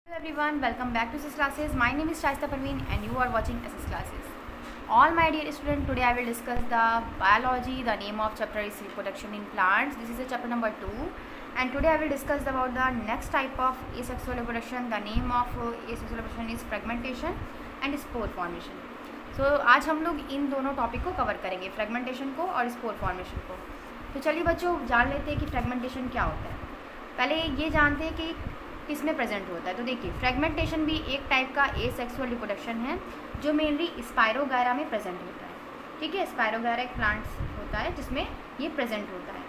Hello everyone, welcome back to SS Classes. My name is Shaista Parveen and you are watching SS Classes. All my dear students, today I will discuss the biology. The name of chapter is reproduction in plants. This is the chapter number 2 and today I will discuss about the next type of asexual reproduction. The name of asexual reproduction is fragmentation and spore formation. So आज हम लोग इन दोनों topic को cover करेंगे, fragmentation को और spore formation को. तो चलिए बच्चों जान लेते हैं कि फ्रेगमेंटेशन क्या होता है. पहले ये जानते हैं कि किस में प्रेजेंट होता है. तो देखिए फ्रेगमेंटेशन भी एक टाइप का एसेक्सुअल रिप्रोडक्शन है जो मेनली स्पायरोगायरा में प्रेजेंट होता है. ठीक है, स्पायरोगायरा एक प्लांट्स होता है जिसमें ये प्रेजेंट होता है.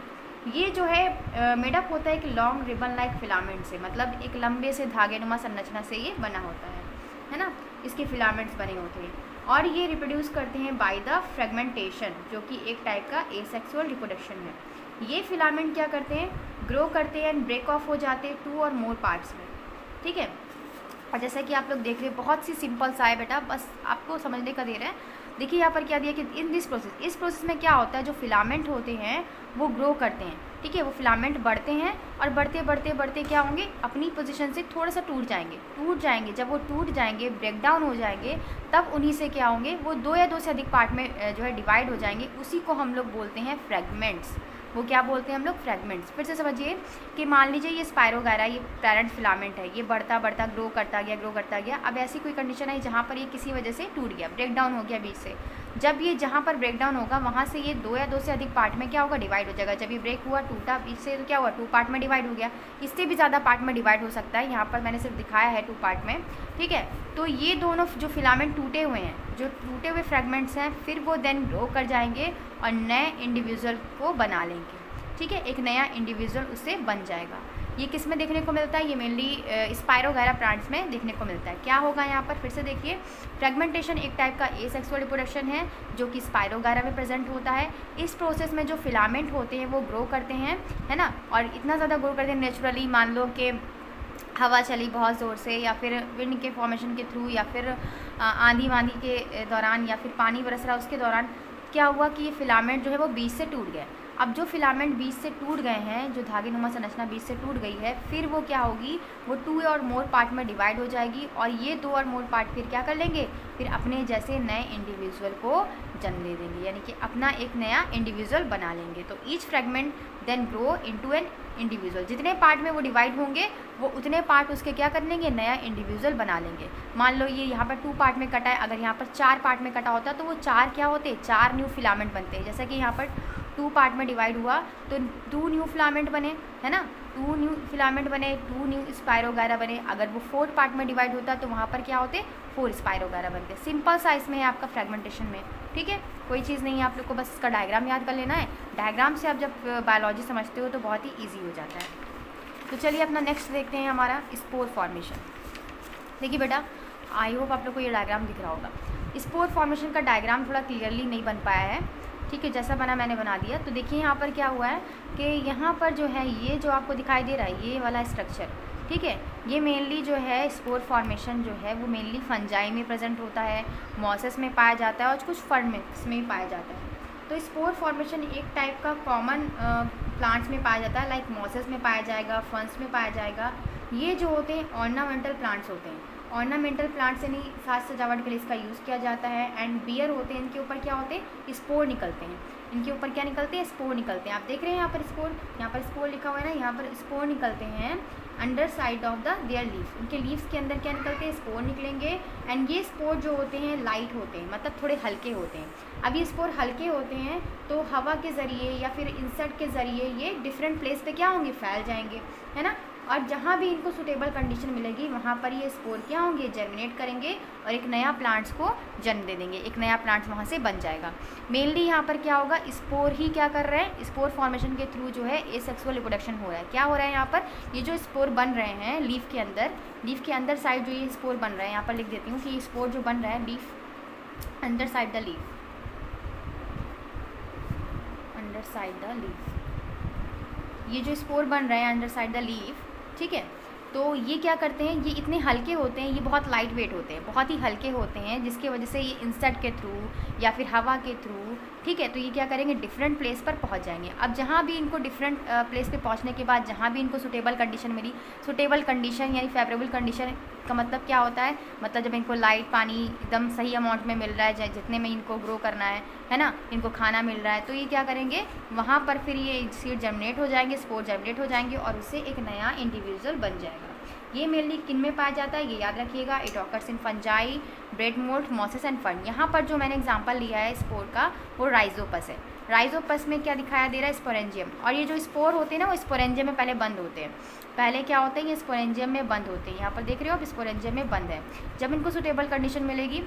ये जो है मेडअप होता है एक लॉन्ग रिबन लाइक फिलामेंट से, मतलब एक लंबे से धागेनुमा संरचना से ये बना होता है ना. इसके फिलामेंट्स बने होते हैं और ये रिप्रोड्यूस करते हैं बाय द फ्रेगमेंटेशन, जो कि एक टाइप का एसेक्सुअल रिप्रोडक्शन है. ये फिलामेंट क्या करते हैं, ग्रो करते हैं एंड ब्रेक ऑफ हो जाते हैं 2 और मोर पार्ट्स में. ठीक है, और जैसा कि आप लोग देख रहे हैं बहुत सी सिंपल सा है बेटा, बस आपको समझने का दे रहे हैं. देखिए यहाँ पर क्या दिया कि इन दिस प्रोसेस, इस प्रोसेस में क्या होता है, जो फिलामेंट होते हैं वो ग्रो करते हैं. ठीक है, वो फिलामेंट बढ़ते हैं और बढ़ते बढ़ते बढ़ते क्या होंगे, अपनी पोजीशन से थोड़ा सा टूट जाएंगे. जब वो टूट जाएंगे, ब्रेक डाउन हो जाएंगे, तब उन्हीं से क्या होंगे, वो 2 या 2 से अधिक पार्ट में जो है डिवाइड हो जाएंगे. उसी को हम लोग बोलते हैं फ्रेगमेंट्स. वो क्या बोलते हैं हम लोग, फ्रेगमेंट्स. फिर से समझिए कि मान लीजिए ये स्पायरोगायरा, ये पेरेंट फिलामेंट है, ये बढ़ता बढ़ता ग्रो करता गया. अब ऐसी कोई कंडीशन है जहाँ पर ये किसी वजह से टूट गया, ब्रेक डाउन हो गया बीच से. जब ये जहाँ पर ब्रेक डाउन होगा वहाँ से ये 2 या 2 से अधिक पार्ट में क्या होगा, डिवाइड हो जाएगा. जब ये ब्रेक हुआ, टूटा बीच से, तो क्या हुआ, 2 पार्ट में डिवाइड हो गया. इससे भी ज़्यादा पार्ट में डिवाइड हो सकता है. यहाँ पर मैंने सिर्फ दिखाया है 2 पार्ट में. ठीक है, तो ये दोनों जो फिलामेंट टूटे हुए हैं, जो टूटे हुए फ्रेगमेंट्स हैं, फिर वो देन ग्रो कर जाएंगे और नए इंडिविजुअल को बना लेंगे. ठीक है, एक नया इंडिविजुअल उससे बन जाएगा. ये किस में देखने को मिलता है, ये मेनली स्पायरोगायरा प्लांट्स में देखने को मिलता है. क्या होगा यहाँ पर, फिर से देखिए, फ्रेगमेंटेशन एक टाइप का एसेक्सुअल रिप्रोडक्शन है जो कि स्पायरोगायरा में प्रेजेंट होता है. इस प्रोसेस में जो फिलामेंट होते हैं वो ग्रो करते हैं, है ना, और इतना ज़्यादा ग्रो करते हैं नेचुरली. मान लो कि हवा चली बहुत ज़ोर से, या फिर विंड के फॉर्मेशन के थ्रू, या फिर आंधी वांधी के दौरान, या फिर पानी बरस रहा उसके दौरान क्या हुआ कि ये फिलामेंट जो है वो बीच से टूट गए. अब जो फिलामेंट बीच से टूट गए हैं, जो धागेनुमा संरचना बीच से टूट गई है, फिर वो क्या होगी, वो 2 और मोर पार्ट में डिवाइड हो जाएगी और ये 2 और मोर पार्ट फिर क्या कर लेंगे, फिर अपने जैसे नए इंडिविजुअल को जन्म दे देंगे, यानी कि अपना एक नया इंडिविजुअल बना लेंगे. तो each fragment then grow into an individual. जितने पार्ट में वो डिवाइड होंगे वो उतने पार्ट उसके क्या कर लेंगे, नया इंडिविजुअल बना लेंगे. मान लो ये यहाँ पर 2 पार्ट में कटा है, अगर यहाँ पर 4 पार्ट में कटा होता तो वो 4 क्या होते, 4 न्यू फिलामेंट बनते हैं. जैसा कि यहाँ पर 2 पार्ट में डिवाइड हुआ तो 2 न्यू फिलामेंट बने, है ना, 2 न्यू फिलामेंट बने, 2 न्यू स्पायरोगायरा बने. अगर वो 4 पार्ट में डिवाइड होता तो वहाँ पर क्या होते, 4 स्पायरोगायरा बनते. सिंपल सा इसमें है आपका फ्रेगमेंटेशन में. ठीक है, कोई चीज़ नहीं है, आप लोग को बस इसका डायग्राम याद कर लेना है. डायग्राम से आप जब बायोलॉजी समझते हो तो बहुत ही ईजी हो जाता है. तो चलिए अपना नेक्स्ट देखते हैं, हमारा स्पोर फॉर्मेशन. देखिए बेटा, आई होप आप लोग को ये डायग्राम दिख रहा होगा. स्पोर फॉर्मेशन का डायग्राम थोड़ा क्लियरली नहीं बन पाया है. ठीक है, जैसा बना मैंने बना दिया. तो देखिए यहाँ पर क्या हुआ है कि यहाँ पर जो है ये जो आपको दिखाई दे रहा है ये वाला स्ट्रक्चर, ठीक है, ये मेनली जो है स्पोर फॉर्मेशन जो है वो मेनली फंजाई में प्रेजेंट होता है, मॉसेस में पाया जाता है और कुछ फर्न्स में पाया जाता है. तो स्पोर फॉर्मेशन एक टाइप का कॉमन प्लांट्स में पाया जाता है, लाइक मॉसेस में पाया जाएगा, फर्न्स में पाया जाएगा. ये जो होते हैं ऑर्नामेंटल प्लांट्स होते हैं. ऑर्नामेंटल प्लांट्स यानी साज सजावट के लिए इसका यूज़ किया जाता है. एंड बियर होते हैं, इनके ऊपर क्या होते हैं, स्पोर निकलते हैं. इनके ऊपर क्या निकलते हैं, स्पोर निकलते हैं. आप देख रहे हैं यहाँ पर स्पोर, यहाँ पर स्पोर लिखा हुआ है ना, यहाँ पर स्पोर निकलते हैं under side of the there leaves. उनके लीव्स के अंदर क्या निकलते हैं, स्पोर निकलेंगे. एंड ये स्पोर जो होते हैं लाइट होते हैं, मतलब थोड़े हल्के होते हैं. अब ये स्पोर हल्के होते हैं तो हवा के ज़रिए या फिर इंसेक्ट के ज़रिए ये डिफरेंट प्लेस पे क्या होंगे, फैल जाएंगे, है ना. और जहाँ भी इनको सूटेबल कंडीशन मिलेगी वहाँ पर ये स्पोर क्या होंगे, जर्मिनेट करेंगे और एक नया प्लांट्स को जन्म दे देंगे. एक नया प्लांट्स वहाँ से बन जाएगा. मेनली यहाँ पर क्या होगा, स्पोर ही क्या कर रहे हैं, स्पोर फॉर्मेशन के थ्रू जो है एसेक्सुअल रिप्रोडक्शन हो रहा है. क्या हो रहा है यहाँ पर, ये जो स्पोर बन रहे हैं लीफ के अंदर साइड जो ये स्पोर बन रहे हैं, यहाँ पर लिख देती हूँ कि ये स्पोर जो बन रहा है leaf under side the leaf, under side the leaf, ये जो स्पोर बन रहे हैं अंडर साइड द लीफ, ठीक है, तो ये क्या करते हैं, ये इतने हल्के होते हैं, ये बहुत लाइट वेट होते हैं, बहुत ही हल्के होते हैं, जिसकी वजह से ये इंसेक्ट के थ्रू या फिर हवा के थ्रू, ठीक है, तो ये क्या करेंगे, डिफरेंट प्लेस पर पहुंच जाएंगे। अब जहाँ भी इनको डिफरेंट प्लेस पे पहुंचने के बाद जहाँ भी इनको सूटेबल कंडीशन मिली, सूटेबल कंडीशन यानी फेवरेबल कंडीशन का मतलब क्या होता है, मतलब जब इनको लाइट पानी एकदम सही अमाउंट में मिल रहा है, जितने में इनको ग्रो करना है ना, इनको खाना मिल रहा है, तो ये क्या करेंगे, वहाँ पर फिर ये सीड जर्मिनेट हो जाएंगे, स्पोर जर्मिनेट हो जाएंगे और उससे एक नया इंडिविजुअल बन जाएगा। ये मेनली किन में पाया जाता है, ये याद रखिएगा, it occurs in fungi, bread mould, mosses and fern. यहाँ पर जो मैंने एग्जांपल लिया है स्पोर का, वो राइजोपस है। राइजोपस में क्या दिखाया दे रहा है, स्पोरेंजियम, और ये जो स्पोर होते हैं ना, वो स्पोरेंजियम में पहले बंद होते हैं। पहले क्या होता है, ये स्पोरेंजियम में बंद होते हैं, यहाँ पर देख रहे हो आप, स्पोरेंजियम में बंद है। जब इनको सूटेबल कंडीशन मिलेगी,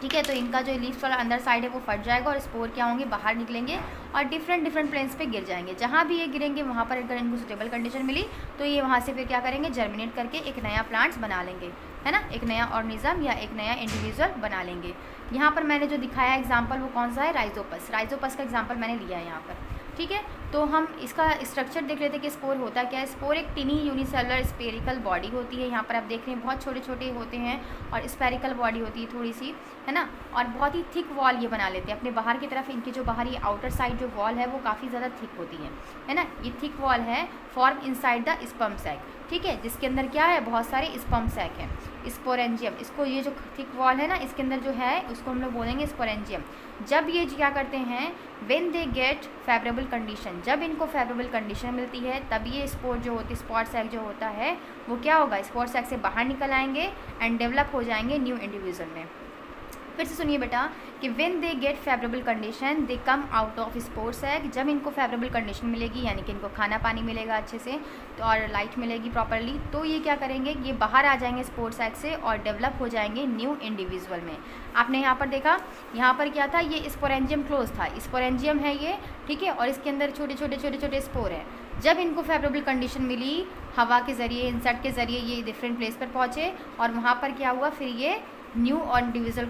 ठीक है, तो इनका जो लीव्स वाला अंदर साइड है वो फट जाएगा और स्पोर क्या होंगे, बाहर निकलेंगे और डिफरेंट प्लेन्स पे गिर जाएंगे। जहाँ भी ये गिरेंगे वहाँ पर अगर इनको सूटेबल कंडीशन मिली तो ये वहाँ से फिर क्या करेंगे, जर्मिनेट करके एक नया प्लांट्स बना लेंगे, है ना, एक नया ऑर्गेनिज्म या एक नया इंडिविजुअल बना लेंगे। यहाँ पर मैंने जो दिखाया एग्जाम्पल वो कौन सा है, राइजोपस। राइजोपस का एग्जाम्पल मैंने लिया है यहाँ पर, ठीक है। तो हम इसका स्ट्रक्चर देख लेते हैं कि स्पोर होता क्या है। स्पोर एक टिनी यूनिसेलुलर स्पेरिकल बॉडी होती है, यहाँ पर आप देख रहे हैं बहुत छोटे छोटे होते हैं और स्पेरिकल बॉडी होती है थोड़ी सी, है ना, और बहुत ही थिक वॉल ये बना लेते हैं अपने बाहर की तरफ। इनकी जो बाहरी आउटर साइड जो वॉल है वो काफ़ी ज़्यादा थिक होती है ना, ये थिक वॉल है, form inside the sperm sac, ठीक है, जिसके अंदर क्या है, बहुत सारे स्पर्म सैक हैं। स्पोरेंजियम, इसको ये जो थिक वॉल है ना, इसके अंदर जो है उसको हम लोग बोलेंगे स्पोरेंजियम। जब ये क्या करते हैं, when they get favourable condition, जब इनको फेवरेबल कंडीशन मिलती है तब ये स्पोर जो होती है, स्पॉट सैक जो होता है वो क्या होगा, स्पॉट सैक से बाहर निकल आएंगे एंड डेवलप हो जाएंगे न्यू इंडिविजुअल में। फिर से सुनिए बेटा कि when they get favourable condition they come out of spore sac. जब इनको फेवरेबल कंडीशन मिलेगी यानी कि इनको खाना पानी मिलेगा अच्छे से तो और लाइट मिलेगी प्रॉपरली, तो ये क्या करेंगे, ये बाहर आ जाएंगे स्पोर सैक से और डेवलप हो जाएंगे न्यू इंडिविजुअल में। आपने यहाँ पर देखा, यहाँ पर क्या था, ये स्पोरेंजियम क्लोज था, स्पोरेंजियम है ये, ठीक है, और इसके अंदर छोटे छोटे स्पोर हैं। जब इनको फेवरेबल कंडीशन मिली, हवा के ज़रिए, इंसेक्ट के ज़रिए ये डिफरेंट प्लेस पर पहुँचे और वहाँ पर क्या हुआ, फिर ये न्यू इंडिविजुअल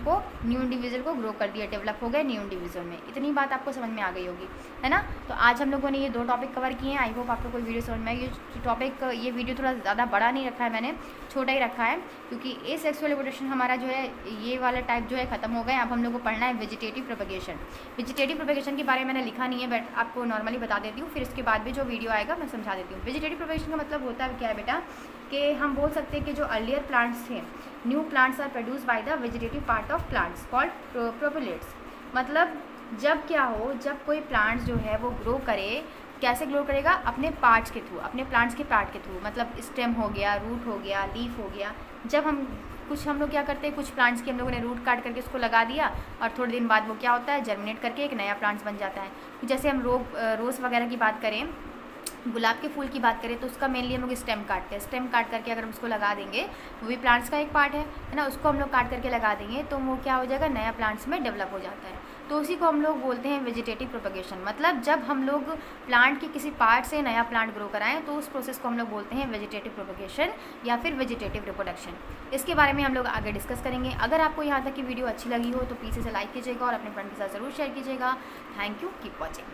को ग्रो कर दिया, डेवलप हो गए न्यू इंडिविजुअल में। इतनी बात आपको समझ में आ गई होगी, है ना। तो आज हम लोगों ने ये 2 टॉपिक कवर किए हैं। आई होप आपको कोई वीडियो समझ में आई। ये वीडियो थोड़ा ज़्यादा बड़ा नहीं रखा है मैंने, छोटा ही रखा है, क्योंकि एसेक्सुअल रिप्रोडक्शन हमारा जो है ये वाला टाइप जो है ख़त्म हो गए। अब हम लोग को पढ़ना है वेजिटेटिव प्रोपेगेशन। वेजिटेटिव प्रोपेगेशन के बारे में मैंने लिखा नहीं है, बट आपको नॉर्मली बता देती हूँ, फिर इसके बाद भी जो वीडियो आएगा मैं समझा देती हूँ। वेजिटेटिव प्रोपेगेशन का मतलब होता है क्या है बेटा, कि हम बोल सकते हैं कि जो अर्लियर प्लांट्स थे, new plants are produce by the vegetative part of plants called propelets. मतलब जब क्या हो, जब कोई प्लांट्स जो है वो ग्रो करे, कैसे ग्रो करेगा, अपने पार्ट्स के थ्रू, अपने प्लांट्स के पार्ट के थ्रू, मतलब स्टेम हो गया, रूट हो गया, लीफ हो गया। जब हम लोग क्या करते हैं, कुछ प्लांट्स की हम लोगों ने रूट काट करके उसको लगा दिया और थोड़े दिन बाद वो क्या होता है, जर्मिनेट करके एक नया प्लांट्स बन जाता है। जैसे हम रोज़ वगैरह की बात करें, गुलाब के फूल की बात करें तो उसका मेनली हम लोग स्टेम काटते हैं। स्टेम काट करके अगर हम उसको लगा देंगे, वो भी प्लांट्स का एक पार्ट है ना, उसको हम लोग काट करके लगा देंगे तो वो क्या हो जाएगा, नया प्लांट्स में डेवलप हो जाता है। तो उसी को हम लोग बोलते हैं वेजिटेटिव प्रोपेगेशन। मतलब जब हम लोग प्लांट के किसी पार्ट से नया प्लांट ग्रो कराएं तो उस प्रोसेस को हम लोग बोलते हैं वेजिटेटिव प्रोपेगेशन या फिर वेजिटेटिव रिप्रोडक्शन। इसके बारे में हम लोग आगे डिस्कस करेंगे। अगर आपको यहाँ तक की वीडियो अच्छी लगी हो तो प्लीज़ इसे लाइक कीजिएगा और अपने फ्रेंड के साथ ज़रूर शेयर कीजिएगा। Thank you, keep watching.